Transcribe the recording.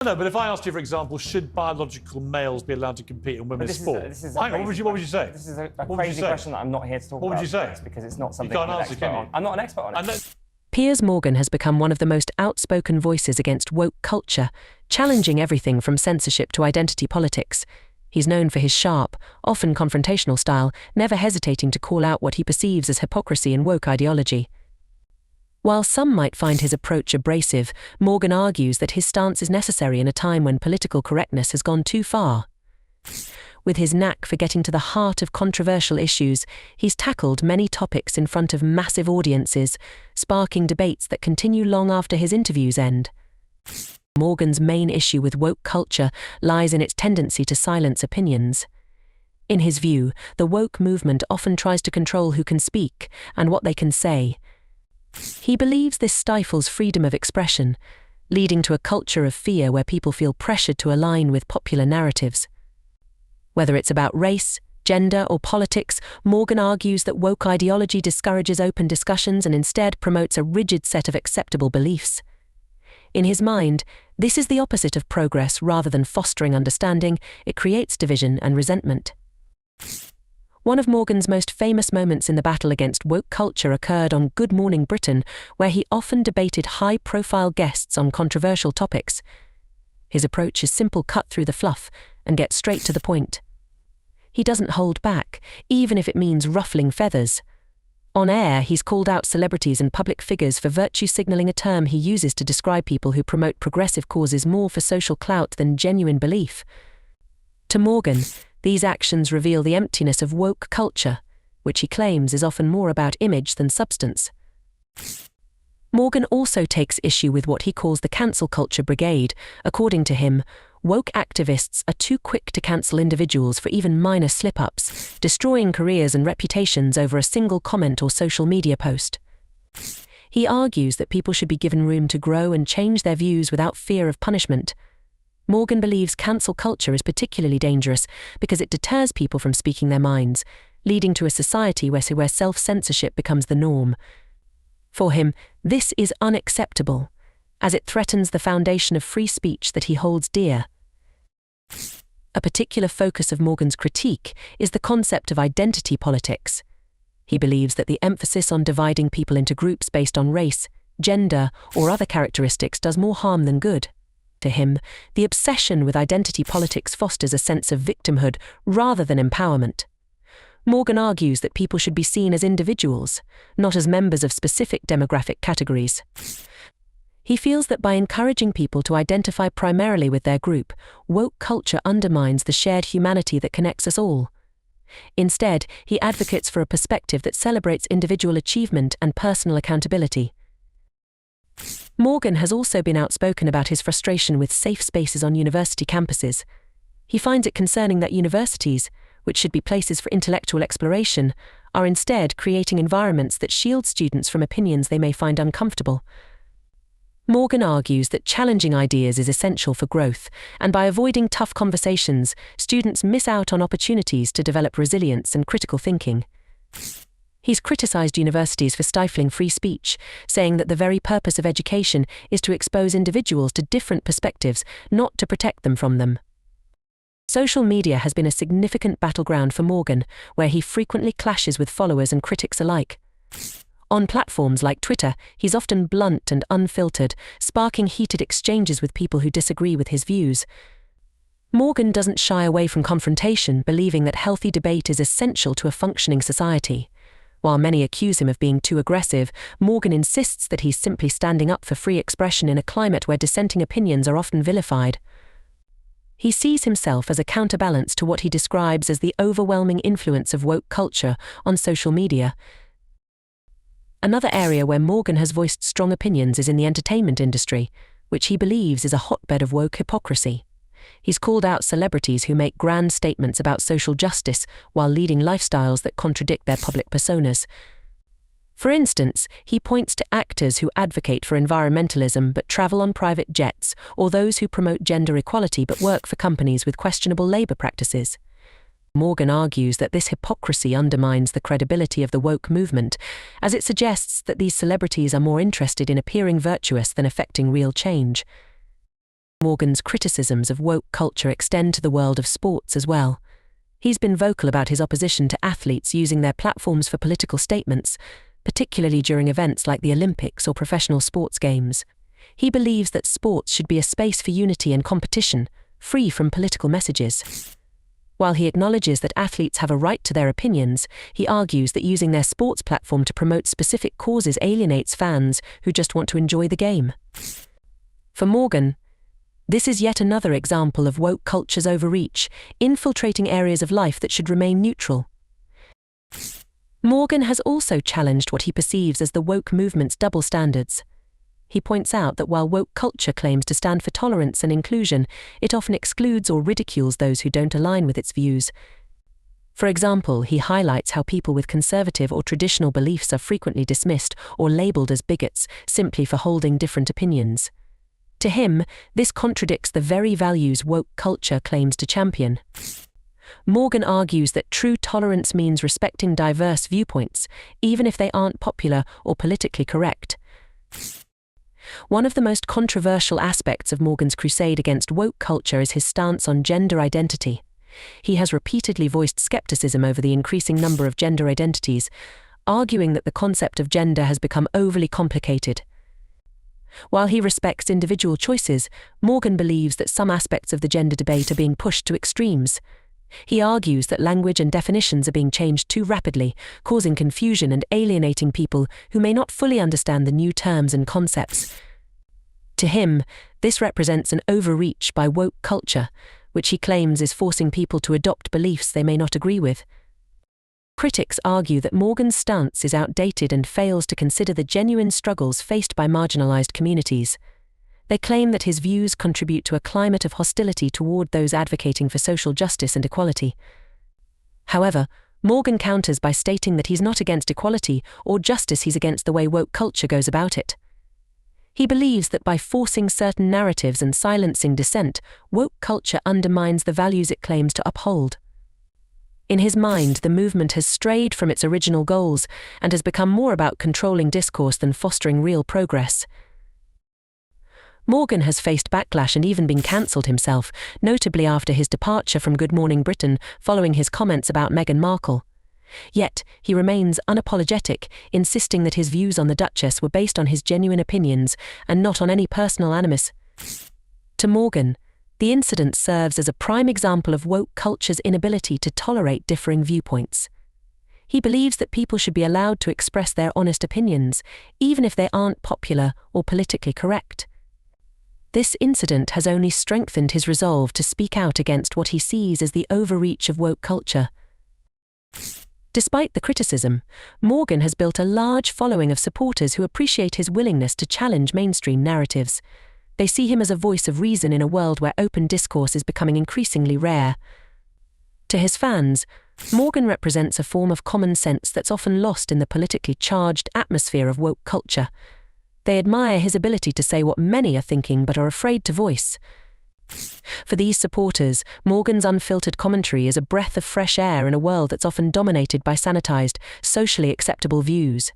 No, but if I asked you, for example, should biological males be allowed to compete in women's sport? Hang on, what would you say? This is a crazy question that I'm not here to talk about. What would you say? Because it's not something you I'm can't an answer, expert can you? on. I'm not an expert on it. Piers Morgan has become one of the most outspoken voices against woke culture, challenging everything from censorship to identity politics. He's known for his sharp, often confrontational style, never hesitating to call out what he perceives as hypocrisy in woke ideology. While some might find his approach abrasive, Morgan argues that his stance is necessary in a time when political correctness has gone too far. With his knack for getting to the heart of controversial issues, he's tackled many topics in front of massive audiences, sparking debates that continue long after his interviews end. Morgan's main issue with woke culture lies in its tendency to silence opinions. In his view, the woke movement often tries to control who can speak and what they can say. He believes this stifles freedom of expression, leading to a culture of fear where people feel pressured to align with popular narratives. Whether it's about race, gender, or politics, Morgan argues that woke ideology discourages open discussions and instead promotes a rigid set of acceptable beliefs. In his mind, this is the opposite of progress. Rather than fostering understanding, it creates division and resentment. One of Morgan's most famous moments in the battle against woke culture occurred on Good Morning Britain, where he often debated high-profile guests on controversial topics. His approach is simple: cut through the fluff and get straight to the point. He doesn't hold back, even if it means ruffling feathers. On air, he's called out celebrities and public figures for virtue signaling, a term he uses to describe people who promote progressive causes more for social clout than genuine belief. To Morgan, these actions reveal the emptiness of woke culture, which he claims is often more about image than substance. Morgan also takes issue with what he calls the cancel culture brigade. According to him, woke activists are too quick to cancel individuals for even minor slip-ups, destroying careers and reputations over a single comment or social media post. He argues that people should be given room to grow and change their views without fear of punishment. Morgan believes cancel culture is particularly dangerous because it deters people from speaking their minds, leading to a society where self-censorship becomes the norm. For him, this is unacceptable, as it threatens the foundation of free speech that he holds dear. A particular focus of Morgan's critique is the concept of identity politics. He believes that the emphasis on dividing people into groups based on race, gender, or other characteristics does more harm than good. To him, the obsession with identity politics fosters a sense of victimhood rather than empowerment. Morgan argues that people should be seen as individuals, not as members of specific demographic categories. He feels that by encouraging people to identify primarily with their group, woke culture undermines the shared humanity that connects us all. Instead, he advocates for a perspective that celebrates individual achievement and personal accountability. Morgan has also been outspoken about his frustration with safe spaces on university campuses. He finds it concerning that universities, which should be places for intellectual exploration, are instead creating environments that shield students from opinions they may find uncomfortable. Morgan argues that challenging ideas is essential for growth, and by avoiding tough conversations, students miss out on opportunities to develop resilience and critical thinking. He's criticized universities for stifling free speech, saying that the very purpose of education is to expose individuals to different perspectives, not to protect them from them. Social media has been a significant battleground for Morgan, where he frequently clashes with followers and critics alike. On platforms like Twitter, he's often blunt and unfiltered, sparking heated exchanges with people who disagree with his views. Morgan doesn't shy away from confrontation, believing that healthy debate is essential to a functioning society. While many accuse him of being too aggressive, Morgan insists that he's simply standing up for free expression in a climate where dissenting opinions are often vilified. He sees himself as a counterbalance to what he describes as the overwhelming influence of woke culture on social media. Another area where Morgan has voiced strong opinions is in the entertainment industry, which he believes is a hotbed of woke hypocrisy. He's called out celebrities who make grand statements about social justice while leading lifestyles that contradict their public personas. For instance, he points to actors who advocate for environmentalism but travel on private jets, or those who promote gender equality but work for companies with questionable labor practices. Morgan argues that this hypocrisy undermines the credibility of the woke movement, as it suggests that these celebrities are more interested in appearing virtuous than effecting real change. Morgan's criticisms of woke culture extend to the world of sports as well. He's been vocal about his opposition to athletes using their platforms for political statements, particularly during events like the Olympics or professional sports games. He believes that sports should be a space for unity and competition, free from political messages. While he acknowledges that athletes have a right to their opinions, he argues that using their sports platform to promote specific causes alienates fans who just want to enjoy the game. For Morgan, this is yet another example of woke culture's overreach, infiltrating areas of life that should remain neutral. Morgan has also challenged what he perceives as the woke movement's double standards. He points out that while woke culture claims to stand for tolerance and inclusion, it often excludes or ridicules those who don't align with its views. For example, he highlights how people with conservative or traditional beliefs are frequently dismissed or labeled as bigots simply for holding different opinions. To him, this contradicts the very values woke culture claims to champion. Morgan argues that true tolerance means respecting diverse viewpoints, even if they aren't popular or politically correct. One of the most controversial aspects of Morgan's crusade against woke culture is his stance on gender identity. He has repeatedly voiced skepticism over the increasing number of gender identities, arguing that the concept of gender has become overly complicated. While he respects individual choices, Morgan believes that some aspects of the gender debate are being pushed to extremes. He argues that language and definitions are being changed too rapidly, causing confusion and alienating people who may not fully understand the new terms and concepts. To him, this represents an overreach by woke culture, which he claims is forcing people to adopt beliefs they may not agree with. Critics argue that Morgan's stance is outdated and fails to consider the genuine struggles faced by marginalized communities. They claim that his views contribute to a climate of hostility toward those advocating for social justice and equality. However, Morgan counters by stating that he's not against equality or justice, he's against the way woke culture goes about it. He believes that by forcing certain narratives and silencing dissent, woke culture undermines the values it claims to uphold. In his mind, the movement has strayed from its original goals and has become more about controlling discourse than fostering real progress. Morgan has faced backlash and even been cancelled himself, notably after his departure from Good Morning Britain following his comments about Meghan Markle. Yet, he remains unapologetic, insisting that his views on the Duchess were based on his genuine opinions and not on any personal animus. To Morgan, the incident serves as a prime example of woke culture's inability to tolerate differing viewpoints. He believes that people should be allowed to express their honest opinions, even if they aren't popular or politically correct. This incident has only strengthened his resolve to speak out against what he sees as the overreach of woke culture. Despite the criticism, Morgan has built a large following of supporters who appreciate his willingness to challenge mainstream narratives. They see him as a voice of reason in a world where open discourse is becoming increasingly rare. To his fans, Morgan represents a form of common sense that's often lost in the politically charged atmosphere of woke culture. They admire his ability to say what many are thinking but are afraid to voice. For these supporters, Morgan's unfiltered commentary is a breath of fresh air in a world that's often dominated by sanitized, socially acceptable views.